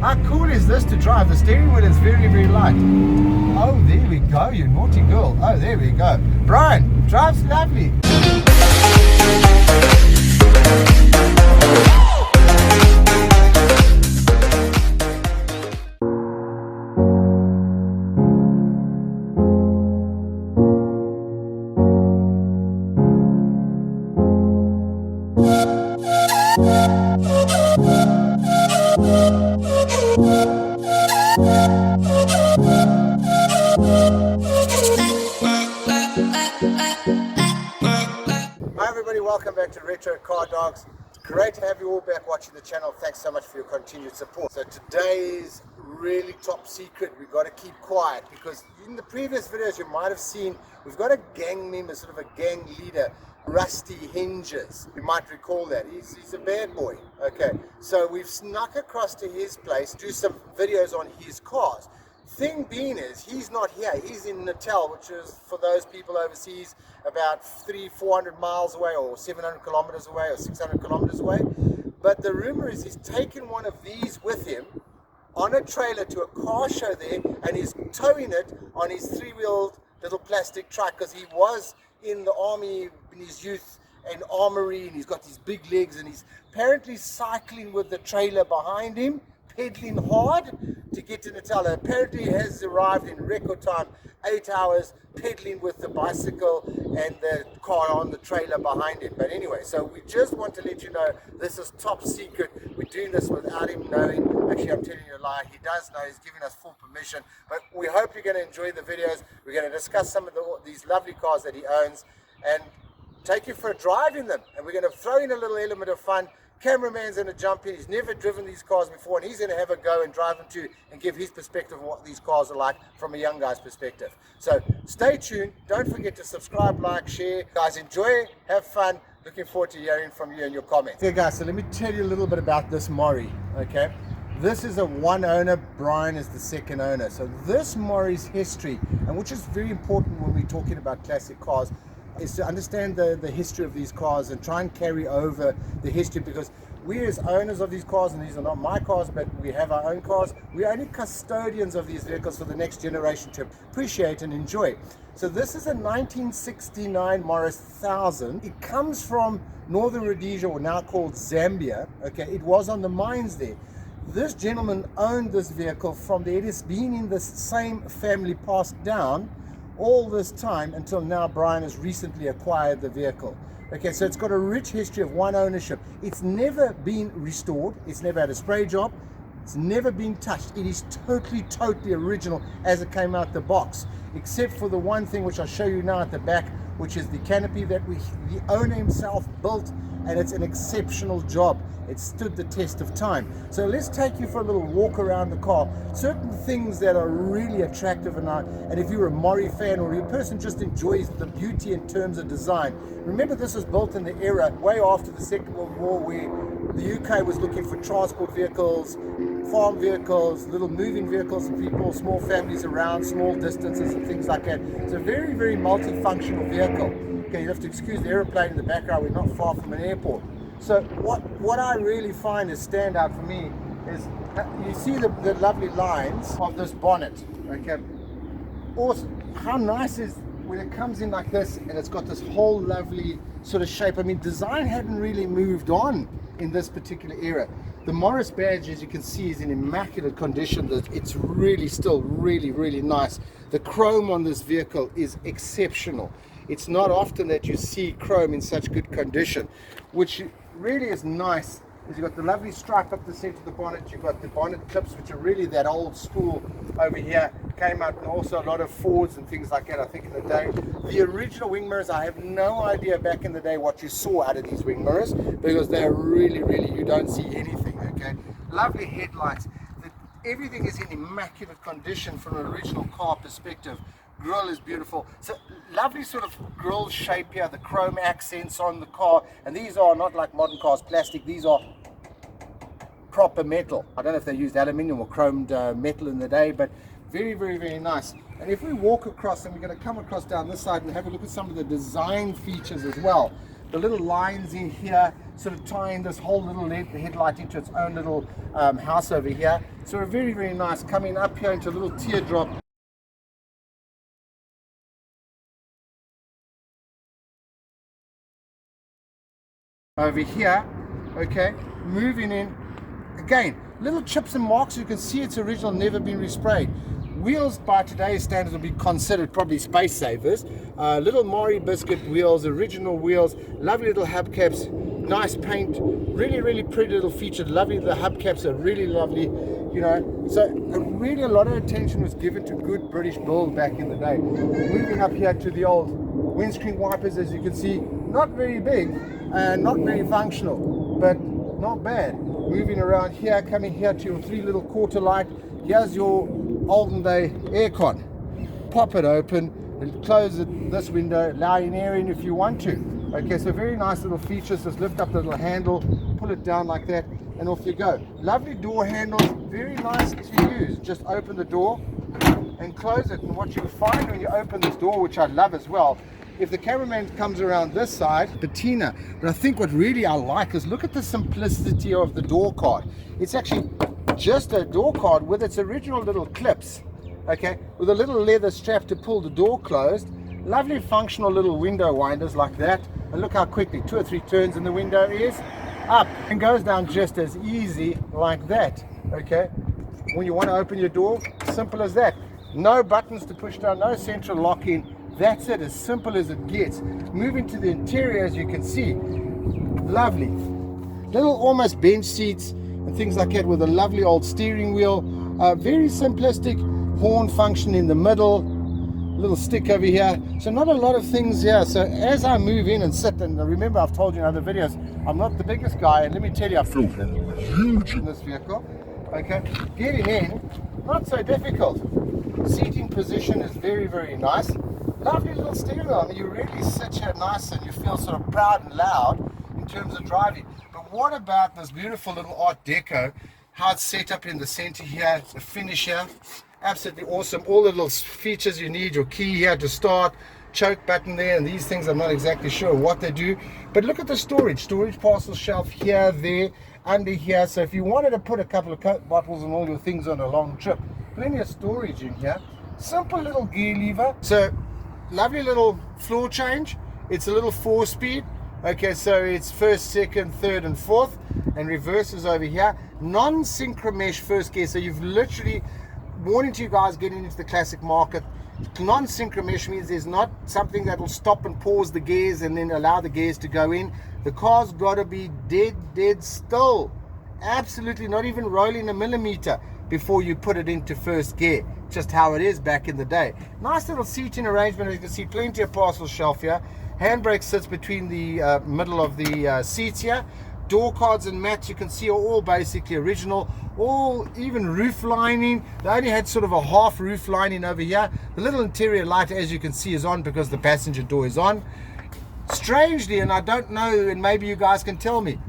How cool is this to drive? The steering wheel is very, very light. Oh, there we go, you naughty girl. Oh, there we go. Brian, drives lovely. Hi everybody, welcome back to Retro Car Dogs. It's great to have you all back watching the channel. Thanks so much for your continued support. So today's really top secret. We've got to keep quiet because in the previous videos you might have seen we've got a gang member, sort of a gang leader, Rusty Hinges. You might recall that. He's a bad boy. Okay, so we've snuck across to his place to do some videos on his cars. Thing being is, he's not here. He's in Natal, which is, for those people overseas, about 300-400 miles away, or 700 kilometers away, or 600 kilometers away. But the rumor is he's taken one of these with him on a trailer to a car show there, and he's towing it on his three-wheeled little plastic truck, because he was in the army in his youth, and armory, and he's got these big legs, and he's apparently cycling with the trailer behind him, pedaling hard to get to Natal. Apparently he has arrived in record time, 8 hours, pedaling with the bicycle and the car on the trailer behind him. But anyway, so we just want to let you know this is top secret. We're doing this without him knowing. Actually, I'm telling you a lie. He does know. He's giving us full permission. But we hope you're going to enjoy the videos. We're going to discuss some of these lovely cars that he owns and take you for a drive in them. And we're going to throw in a little element of fun. Cameraman's going to jump in. He's never driven these cars before, and he's going to have a go and drive them too and give his perspective of what these cars are like from a young guy's perspective. So stay tuned. Don't forget to subscribe, like, share. Guys, enjoy, have fun. Looking forward to hearing from you and your comments. Okay guys, so let me tell you a little bit about this Mori. Okay, this is a one owner. Brian is the second owner. So this Mori's history, and which is very important when we're talking about classic cars, is to understand the history of these cars and try and carry over the history, because we as owners of these cars, and these are not my cars, but we have our own cars, we're only custodians of these vehicles for the next generation to appreciate and enjoy. So this is a 1969 Morris 1000. It comes from northern Rhodesia, or now called Zambia. Okay, it was on the mines there. This gentleman owned this vehicle from there. It has been in the same family, passed down all this time until now. Brian has recently acquired the vehicle. Okay, so it's got a rich history of one ownership. It's never been restored. It's never had a spray job. It's never been touched. It is totally original as it came out the box, except for the one thing which I'll show you now at the back, which is the canopy that the owner himself built, and it's an exceptional job. It stood the test of time. So let's take you for a little walk around the car. Certain things that are really attractive, and if you're a Mori fan, or you're a person just enjoys the beauty in terms of design. Remember, this was built in the era way after the Second World War, where the UK was looking for transport vehicles, farm vehicles, little moving vehicles for people, small families around, small distances and things like that. It's a very, very multifunctional vehicle. Okay, you have to excuse the aeroplane in the background. We're not far from an airport. So what I really find is stand out for me is you see the lovely lines of this bonnet. Okay, awesome. How nice is when it comes in like this, and it's got this whole lovely sort of shape. I mean, design hadn't really moved on in this particular era. The Morris badge, as you can see, is in immaculate condition. It's really still really nice. The chrome on this vehicle is exceptional. It's not often that you see chrome in such good condition, which really is nice. You've got the lovely stripe up the center of the bonnet. You've got the bonnet clips, which are really that old school over here. Came out, and also a lot of Fords and things like that, I think, in the day. The original wing mirrors, I have no idea back in the day what you saw out of these wing mirrors, because they're really, you don't see anything. Okay, lovely headlights. Everything is in immaculate condition from an original car perspective. Grille is beautiful. So lovely sort of grille shape here, the chrome accents on the car, and these are not like modern cars, plastic. These are proper metal. I don't know if they used aluminium or chromed metal in the day, but very nice. And if we walk across, and we're going to come across down this side and have a look at some of the design features as well. The little lines in here sort of tying this whole little headlight into its own little house over here. So very, very nice. Coming up here into a little teardrop. Over here, okay, moving in. Again, little chips and marks. You can see it's original, never been resprayed. Wheels by today's standards will be considered probably space savers. Little Mari biscuit wheels, original wheels, lovely little hubcaps, nice paint, really, really pretty little feature. Lovely, the hubcaps are really lovely, you know. So really a lot of attention was given to good British build back in the day. Moving up here to the old windscreen wipers, as you can see, not very big and not very functional, but not bad. Moving around here, coming here to your 3 little quarter light. Here's your olden day aircon. Pop it open and close this window, allowing air in if you want to. Okay, so very nice little features. Just lift up the little handle, pull it down like that, and off you go. Lovely door handles, very nice to use. Just open the door and close it. And what you find when you open this door, which I love as well, if the cameraman comes around this side, patina. But I think what really I like is look at the simplicity of the door card. It's actually just a door card with its original little clips, okay, with a little leather strap to pull the door closed. Lovely functional little window winders like that. And look how quickly 2 or 3 turns and the window is up and goes down just as easy like that. Okay, when you want to open your door, simple as that. No buttons to push down, no central lock-in. That's it, as simple as it gets. Moving to the interior, as you can see, lovely little almost bench seats and things like that, with a lovely old steering wheel. Very simplistic horn function in the middle, little stick over here. So not a lot of things here. So as I move in and sit, and remember I've told you in other videos, I'm not the biggest guy, and let me tell you, I feel huge in this vehicle. Okay, getting in, not so difficult. Seating position is very, very nice. Lovely little steering wheel. I mean, you really sit here nice and you feel sort of proud and loud in terms of driving. But what about this beautiful little Art Deco? How it's set up in the center here, the finish here, absolutely awesome. All the little features you need, your key here to start, choke button there, and these things I'm not exactly sure what they do. But look at the storage parcel shelf here, there, under here. So if you wanted to put a couple of Coke bottles and all your things on a long trip, plenty of storage in here. Simple little gear lever. So lovely little floor change. It's a little 4-speed. Okay, so it's first, second, third, and fourth, and reverses over here. Non-synchro mesh first gear. So you've literally warning to you guys getting into the classic market. Non-synchro mesh means there's not something that will stop and pause the gears and then allow the gears to go in. The car's got to be dead still. Absolutely not even rolling a millimeter before you put it into first gear. Just how it is back in the day. Nice little seating arrangement. As you can see, plenty of parcel shelf here. Handbrake sits between the middle of the seats here. Door cards and mats, you can see, are all basically original. All even roof lining. They only had sort of a half roof lining over here. The little interior light, as you can see, is on because the passenger door is on. Strangely, and I don't know, and maybe you guys can tell me,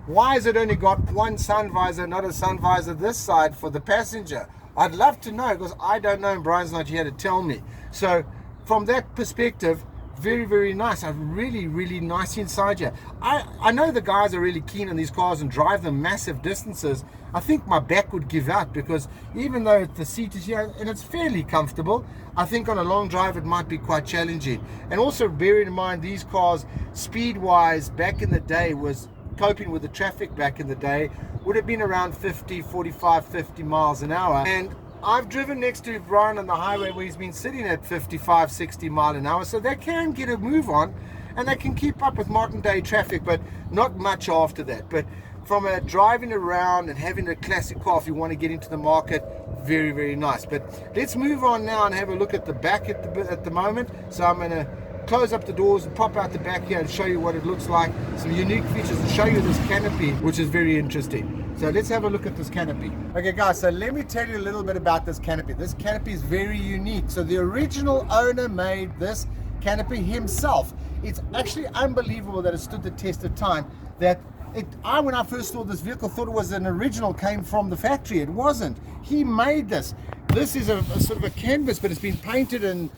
why has it only got one sun visor, not a sun visor this side for the passenger? I'd love to know, because I don't know and Brian's not here to tell me. So from that perspective, very, very nice. Really nice inside here. I know the guys are really keen on these cars and drive them massive distances. I think my back would give out, because even though the seat is here and it's fairly comfortable, I think on a long drive it might be quite challenging. And also bearing in mind, these cars speed wise back in the day was coping with the traffic back in the day, would have been around 45, 50 miles an hour. And I've driven next to Brian on the highway where he's been sitting at 55, 60 mile an hour. So they can get a move on and they can keep up with modern day traffic, but not much after that. But from a driving around and having a classic car, if you want to get into the market, very, very nice. But let's move on now and have a look at the back at the moment. So I'm going to close up the doors and pop out the back here and show you what it looks like, some unique features, and show you this canopy, which is very interesting. So let's have a look at this canopy. Okay guys, so let me tell you a little bit about this canopy. This canopy is very unique. So the original owner made this canopy himself. It's actually unbelievable that it stood the test of time. When I first saw this vehicle, thought it was an original, came from the factory. It wasn't. He made this. This is a sort of a canvas, but it's been painted and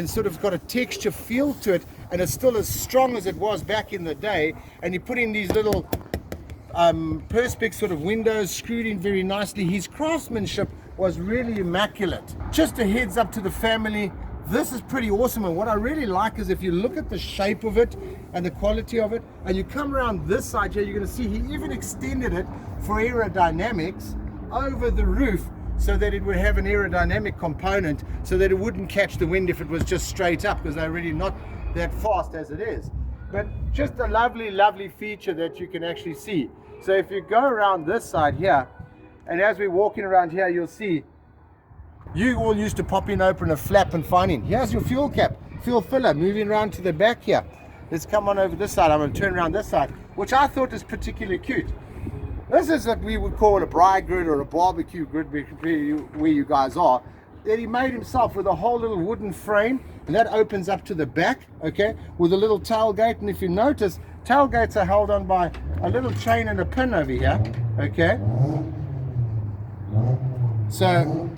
sort of got a texture feel to it, and it's still as strong as it was back in the day. And you put in these little perspex sort of windows, screwed in very nicely. His craftsmanship was really immaculate. Just a heads up to the family, this is pretty awesome, and what I really like is if you look at the shape of it and the quality of it, and you come around this side here, you're going to see he even extended it for aerodynamics over the roof, so that it would have an aerodynamic component, so that it wouldn't catch the wind if it was just straight up, because they're really not that fast as it is. But just a lovely feature that you can actually see. So if you go around this side here, and as we're walking around here, you'll see you all used to pop in, open a flap and find in. Here's your fuel cap, fuel filler, moving around to the back here. Let's come on over this side. I'm going to turn around this side, which I thought is particularly cute. This is what we would call a braai grid or a barbecue grid where you guys are, that he made himself with a whole little wooden frame, and that opens up to the back, okay, with a little tailgate. And if you notice, tailgates are held on by a little chain and a pin over here, okay. So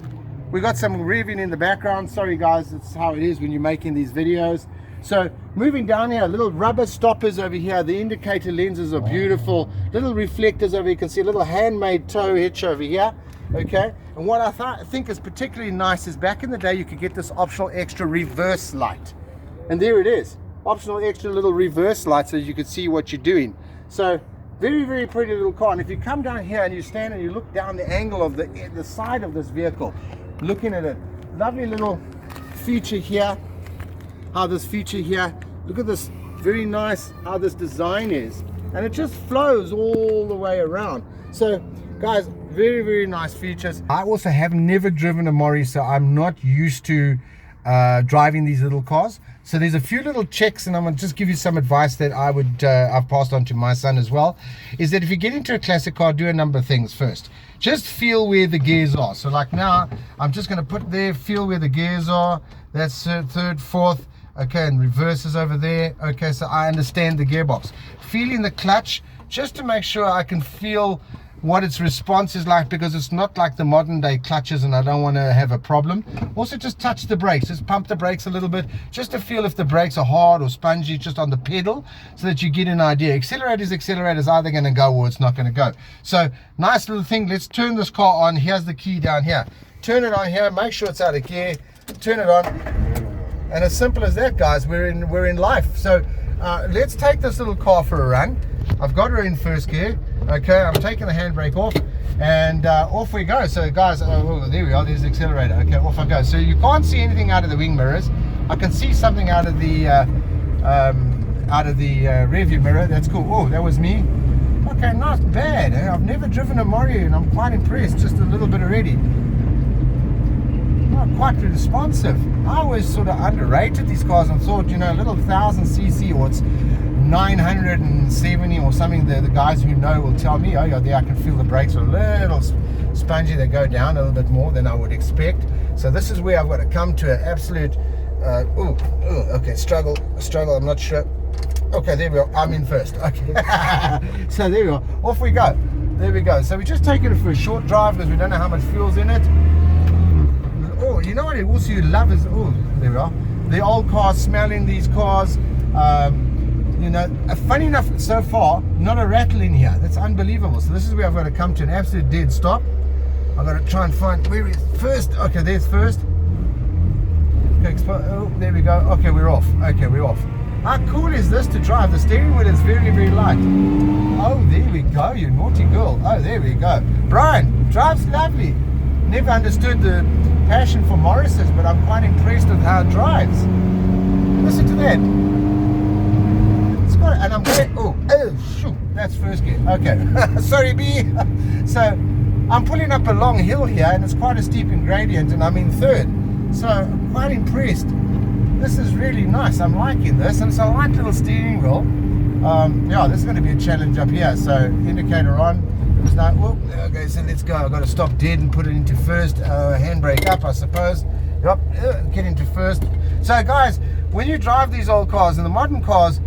we got some revving in the background. Sorry guys, that's how it is when you're making these videos. So moving down here, little rubber stoppers over here. The indicator lenses are beautiful. Little reflectors over here. You can see a little handmade tow hitch over here. Okay. And what I think is particularly nice is back in the day you could get this optional extra reverse light. And there it is. Optional extra little reverse light so you could see what you're doing. So very pretty little car. And if you come down here and you stand and you look down the angle of the side of this vehicle, looking at it, lovely little feature here. How this feature here, look at this, very nice how this design is, and it just flows all the way around. So guys, very nice features. I also have never driven a Mori, so I'm not used to driving these little cars. So there's a few little checks, and I'm going to just give you some advice that I've passed on to my son as well, is that if you get into a classic car, do a number of things first. Just feel where the gears are. So like now, I'm just going to put there, feel where the gears are. That's third, fourth. Okay, and reverses over there. Okay, so I understand the gearbox. Feeling the clutch, just to make sure I can feel what its response is like, because it's not like the modern day clutches and I don't want to have a problem. Also just touch the brakes, just pump the brakes a little bit, just to feel if the brakes are hard or spongy, just on the pedal, so that you get an idea. Accelerators either going to go or it's not going to go. So nice little thing. Let's turn this car on. Here's the key down here. Turn it on here, make sure it's out of gear, turn it on. And as simple as that, guys, we're in life. So let's take this little car for a run. I've got her in first gear. Okay, I'm taking the handbrake off, and off we go. So guys, oh, there we are, there's the accelerator. Okay, off I go. So you can't see anything out of the wing mirrors. I can see something out of the rear view mirror. That's cool. Oh, that was me. Okay, not bad. I've never driven a Mori and I'm quite impressed, just a little bit already. Quite responsive. I always sort of underrated these cars and thought, you know, a little 1000cc, or it's 970 or something. The guys who know will tell me, oh yeah, there I can feel the brakes are a little spongy. They go down a little bit more than I would expect. So this is where I've got to come to an absolute okay, struggle, I'm not sure. Okay, there we go, I'm in first. Okay. So there we go, off we go. There we go. So we're just taking it for a short drive because we don't know how much fuel's in it. Oh, you know what I also love is, oh, there we are, the old cars, smelling these cars. You know, funny enough, so far, not a rattle in here. That's unbelievable. So this is where I've got to come to an absolute dead stop. I've got to try and find where is first. Okay, there's first. Okay, oh, there we go. Okay, we're off. Okay, we're off. How cool is this to drive? The steering wheel is very light. Oh, there we go, you naughty girl. Oh, there we go. Brian, drives lovely. Never understood the passion for Morris's, but I'm quite impressed with how it drives. Listen to that. It's got, and I'm going, oh shoot, that's first gear. Okay, sorry B. So I'm pulling up a long hill here, and it's quite a steep gradient, and I'm in third. So I'm quite impressed. This is really nice. I'm liking this, and it's a light little steering wheel. Yeah, this is going to be a challenge up here. So indicator on. Now, okay, so let's go. I've got to stop dead and put it into first. Handbrake up, I suppose. Yep, get into first. So guys, when you drive these old cars, in the modern cars,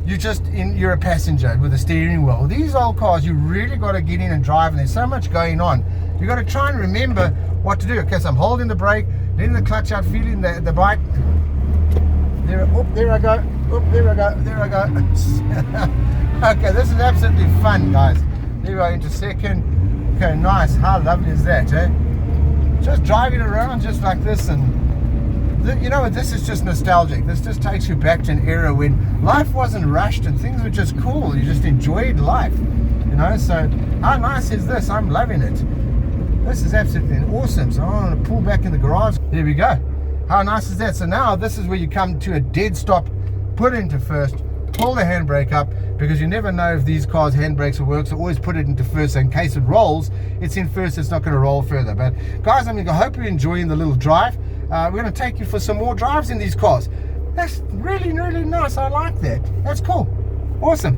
you're a passenger with a steering wheel. These old cars, you really got to get in and drive, and there's so much going on. You got to try and remember what to do. Okay, so I'm holding the brake, letting the clutch out, feeling the bike. There I go. There I go. Okay, this is absolutely fun, guys. Here we are into second. Okay, nice. How lovely is that, eh? Just driving around just like this, and you know what, this is just nostalgic. This just takes you back to an era when life wasn't rushed and things were just cool. You just enjoyed life, you know. So how nice is this? I'm loving it. This is absolutely awesome. So I want to pull back in the garage. Here we go. How nice is that? So now this is where you come to a dead stop, put it into first, pull the handbrake up, because you never know if these cars' handbrakes will work, so always put it into first, so in case it rolls, it's in first, it's not going to roll further. But guys, I hope you're enjoying the little drive. We're going to take you for some more drives in these cars. That's really, really nice. I like that. That's cool. Awesome.